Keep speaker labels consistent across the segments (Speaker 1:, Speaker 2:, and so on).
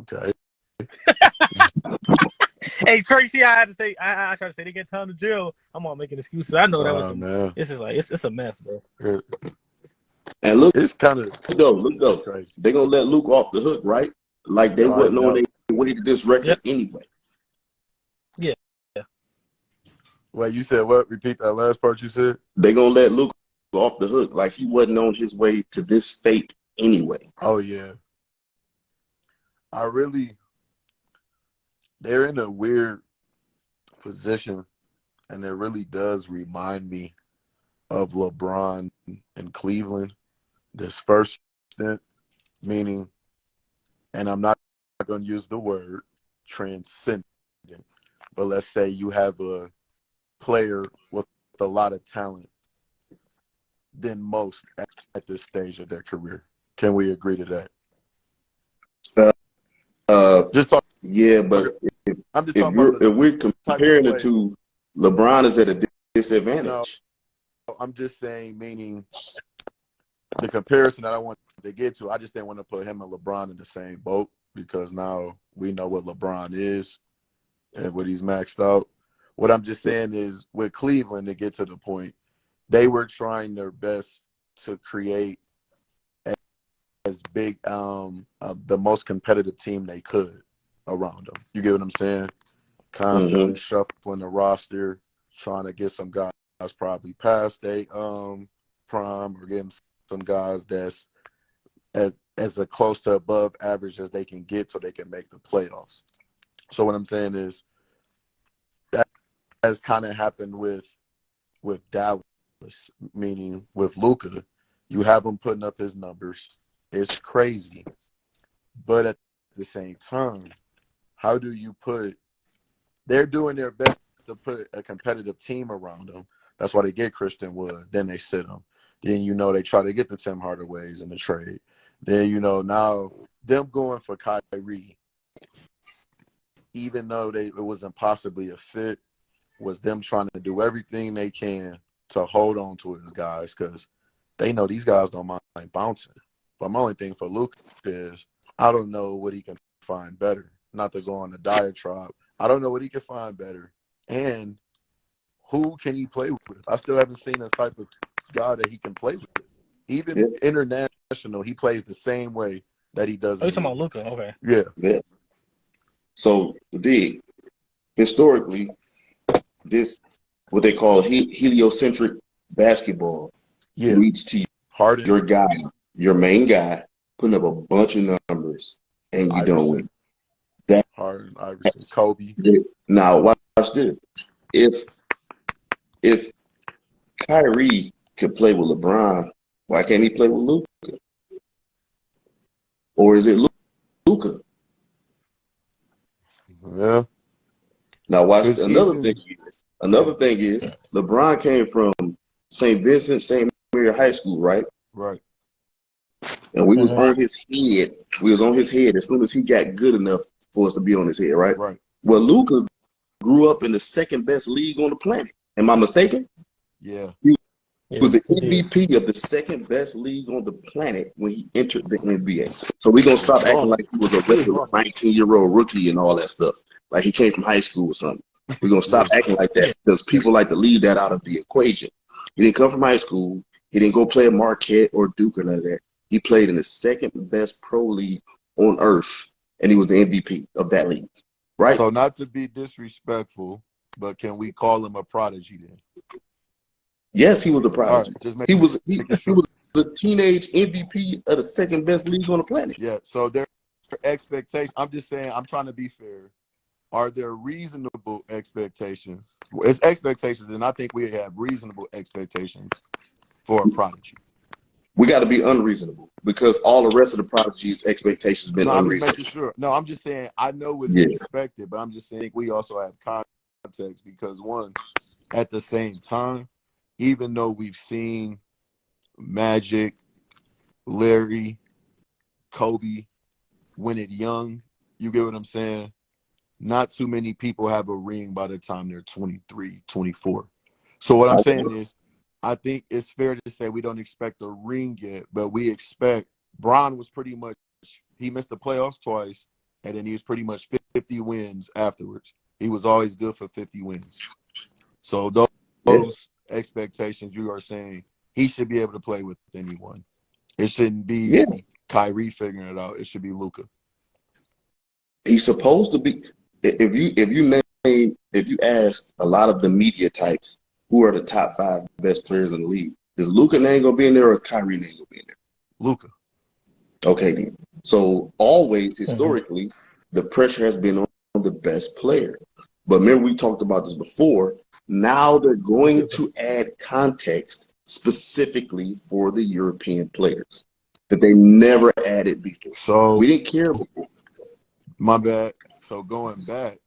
Speaker 1: Okay.
Speaker 2: Hey Tracy, I had to say, I tried to say they get time to jail. I'm all making excuses. I know that was
Speaker 1: Oh
Speaker 2: some.
Speaker 1: man,
Speaker 2: This is like it's a mess, bro.
Speaker 3: And look
Speaker 1: it's kind of
Speaker 3: though, look
Speaker 1: it's
Speaker 3: though,
Speaker 1: crazy.
Speaker 3: they gonna let Luke off the hook, right? Like
Speaker 1: You
Speaker 3: they
Speaker 1: already
Speaker 3: wasn't on
Speaker 1: know.
Speaker 3: their way to this
Speaker 2: Yep.
Speaker 3: record anyway.
Speaker 2: Yeah. Yeah.
Speaker 1: Wait, you said what? Repeat that last part you said.
Speaker 3: They gonna let Luke off the hook, like he wasn't on his way to this fate anyway.
Speaker 1: Oh yeah, I really. They're in a weird position, and it really does remind me of LeBron in Cleveland. This first stint, meaning, and I'm not going to use the word transcendent, but let's say you have a player with a lot of talent than most at this stage of their career. Can we agree to that?
Speaker 3: Uh,
Speaker 1: Just talk.
Speaker 3: yeah, but
Speaker 1: I'm just
Speaker 3: if
Speaker 1: talking about the
Speaker 3: we're
Speaker 1: type of
Speaker 3: comparing the
Speaker 1: play.
Speaker 3: two, LeBron is at a
Speaker 1: No,
Speaker 3: disadvantage.
Speaker 1: I'm just saying, meaning the comparison that I want to get to. I just didn't want to put him and LeBron in the same boat because now we know what LeBron is and what he's maxed out. What I'm just saying is with Cleveland, to get to the point, they were trying their best to create as big the most competitive team they could around them. You get what I'm saying? Constantly
Speaker 3: Mm-hmm.
Speaker 1: shuffling the roster, trying to get some guys probably past their prime, or getting some guys that's as a close to above average as they can get so they can make the playoffs. So what I'm saying is that has kind of happened with Dallas, meaning with Luka. You have him putting up his numbers. It's crazy. But at the same time, how do you put they're doing their best to put a competitive team around them. That's why they get Christian Wood. Then they sit him. Then they try to get the Tim Hardaway's in the trade. Then now them going for Kyrie, even though it wasn't possibly a fit, was them trying to do everything they can to hold on to his guys because they know these guys don't mind bouncing. But my only thing for Luka is I don't know what he can find better. Not to go on the diatribe. I don't know what he can find better. And who can he play with? I still haven't seen a type of guy that he can play with.
Speaker 3: Yeah,
Speaker 1: Even international, he plays the same way that he does
Speaker 2: Oh,
Speaker 1: in
Speaker 2: you
Speaker 1: the
Speaker 2: talking about
Speaker 1: league.
Speaker 2: Luca? Okay.
Speaker 1: Yeah.
Speaker 3: yeah. So the historically, this what they call heliocentric basketball
Speaker 1: Yeah.
Speaker 3: leads to
Speaker 1: Harden,
Speaker 3: your guy, your main guy, putting up a bunch of numbers, and you don't
Speaker 1: Iverson,
Speaker 3: win. That's
Speaker 1: Harden, Iverson, Kobe.
Speaker 3: it. Now watch this. If if Kyrie could play with LeBron, why can't he play with Luka? Or is it Luka?
Speaker 1: Yeah.
Speaker 3: Now watch
Speaker 1: Because
Speaker 3: another thing.
Speaker 1: even,
Speaker 3: Another thing is LeBron came from St. Vincent, St. Mary High School, right?
Speaker 1: right.
Speaker 3: And we was
Speaker 2: Mm-hmm.
Speaker 3: on his head. We was on his head as soon as he got good enough for us to be on his head, right?
Speaker 1: Right.
Speaker 3: Well, Luka grew up in the second best league on the planet. Am I mistaken?
Speaker 1: Yeah.
Speaker 3: He
Speaker 2: Yeah,
Speaker 3: was the
Speaker 2: he did.
Speaker 3: MVP of the second best league on the planet when he entered the NBA. So we're gonna
Speaker 1: Yeah.
Speaker 3: stop acting
Speaker 2: Balling.
Speaker 3: like he was a
Speaker 2: He was
Speaker 3: regular
Speaker 2: balling.
Speaker 3: 19-year-old rookie and all that stuff. Like he came from high school or something. We're gonna
Speaker 1: Yeah.
Speaker 3: stop acting like that
Speaker 2: Yeah.
Speaker 3: because people like to leave that out of the equation. He didn't come from high school. He didn't go play at Marquette or Duke or none of that. He played in the second best pro league on earth, and he was the MVP of that league. Right?
Speaker 1: So not to be disrespectful, but can we call him a prodigy then?
Speaker 3: Yes, he was a
Speaker 1: All
Speaker 3: prodigy.
Speaker 1: right. Just
Speaker 3: He was
Speaker 1: making
Speaker 3: he
Speaker 1: sure.
Speaker 3: was the teenage MVP of the second best league on the planet.
Speaker 1: Yeah. So their expectations, I'm just saying, I'm trying to be fair. Are there reasonable expectations? It's expectations, and I think we have reasonable expectations for a prodigy.
Speaker 3: We got to be unreasonable because all the rest of the prodigy's expectations been
Speaker 1: No, I'm just making
Speaker 3: unreasonable.
Speaker 1: sure. No, I'm just saying I know what's
Speaker 3: Yeah,
Speaker 1: expected, but I'm just saying we also have context because one, at the same time, even though we've seen Magic, Larry, Kobe win it young, you get what I'm saying? Not too many people have a ring by the time they're 23, 24. So what I'm saying is I think it's fair to say we don't expect a ring yet, but we expect Bron was pretty much he missed the playoffs twice. and then he was pretty much 50 wins afterwards. He was always good for 50 wins. So
Speaker 3: Yeah.
Speaker 1: those expectations, you are saying he should be able to play with anyone. It shouldn't be
Speaker 3: Yeah.
Speaker 1: Kyrie figuring it out. It should be Luka.
Speaker 3: He's supposed to be. If you ask a lot of the media types who are the top 5 best players in the league, is Luka name gonna be in there or Kyrie name gonna be in there?
Speaker 1: Luka.
Speaker 3: Okay, then. So always historically, the pressure has been on the best player. But remember, we talked about this before. Now they're going to add context specifically for the European players that they never added before.
Speaker 1: So
Speaker 3: We didn't care before.
Speaker 1: my bad. So going back,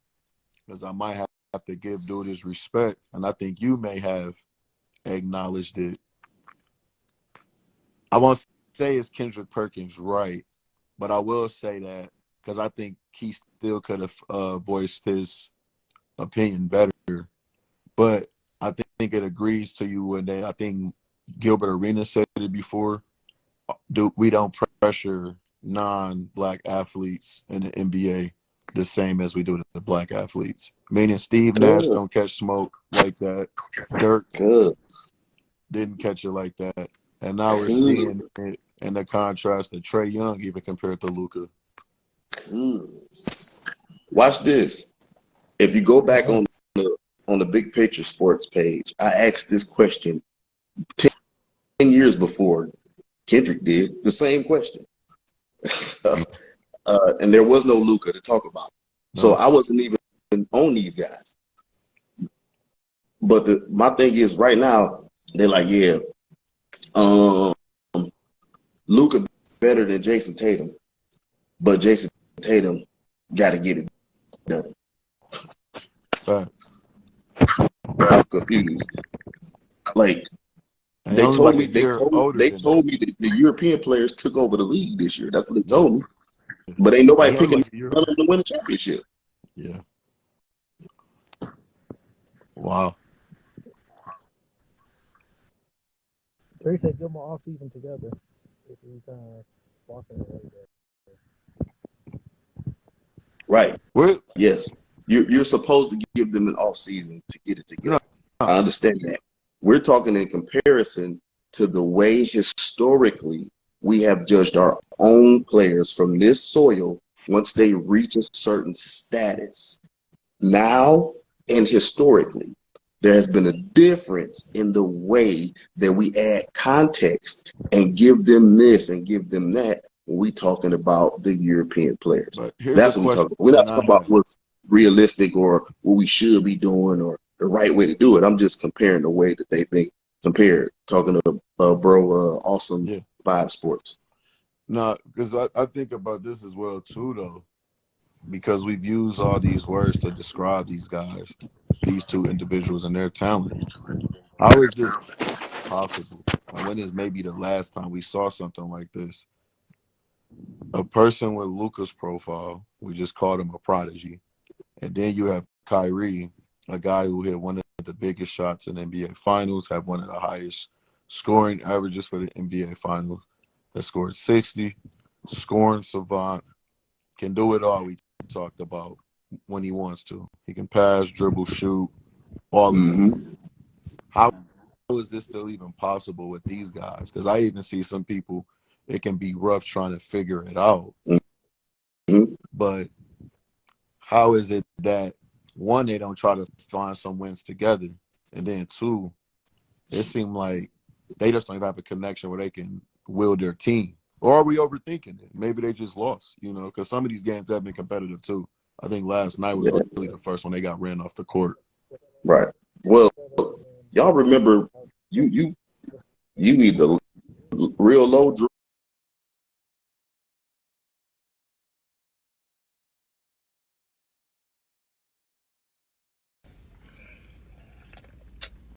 Speaker 1: because I might have to give dude his respect, and I think you may have acknowledged it. I won't say it's Kendrick Perkins right, but I will say that because I think he still could have voiced his opinion better. But I think it agrees to you when I think Gilbert Arenas said it before. We don't pressure non-black athletes in the NBA the same as we do the black athletes. Meaning Steve Nash don't catch smoke like that. Dirk didn't catch it like that. And now we're seeing it in the contrast to Trae Young even compared to Luka.
Speaker 3: Watch this. If you go back on the Big Picture Sports page, I asked this question 10 years before Kendrick did the same question. And there was no Luka to talk about. So I wasn't even on these guys. But my thing is right now, they're like, yeah, Luka better than Jason Tatum, but Jason Tatum got to get it done.
Speaker 1: Facts.
Speaker 3: I'm confused. Like
Speaker 1: and
Speaker 3: they told me,
Speaker 1: they told
Speaker 3: me that the European players took over the league this year. That's what they told me. But ain't nobody picking none of them to win a championship.
Speaker 1: Yeah. Wow.
Speaker 2: They said give them an off season together.
Speaker 3: Right.
Speaker 1: What?
Speaker 3: Yes. You're supposed to give them an off season to get it together.
Speaker 1: No.
Speaker 3: I understand that. We're talking in comparison to the way historically we have judged our own players from this soil once they reach a certain status. Now and historically, there has been a difference in the way that we add context and give them this and give them that when we talking about the European players. That's what we're talking about. We're not talking about what's realistic or what we should be doing or the right way to do it. I'm just comparing the way that they've been compared, talking to Awesome Vibe Sports.
Speaker 1: No, because I think about this as well, too, though, because we've used all these words to describe these guys, these two individuals and their talent. How is this possible? And when is maybe the last time we saw something like this? A person with Luka's profile, we just called him a prodigy. And then you have Kyrie, a guy who hit one of the biggest shots in the NBA Finals, have one of the highest scoring averages for the NBA Finals, that scored 60, scoring savant, can do it all we talked about when he wants to. He can pass, dribble, shoot, all of it. How is this still even possible with these guys? Because I even see some people, it can be rough trying to figure it out. But how is it that, one, they don't try to find some wins together, and then two, it seemed like they just don't even have a connection where they can will their team? Or are we overthinking it? Maybe they just lost, because some of these games have been competitive too. I think last night was really the first one they got ran off the court.
Speaker 3: Right. Well, y'all remember you either real low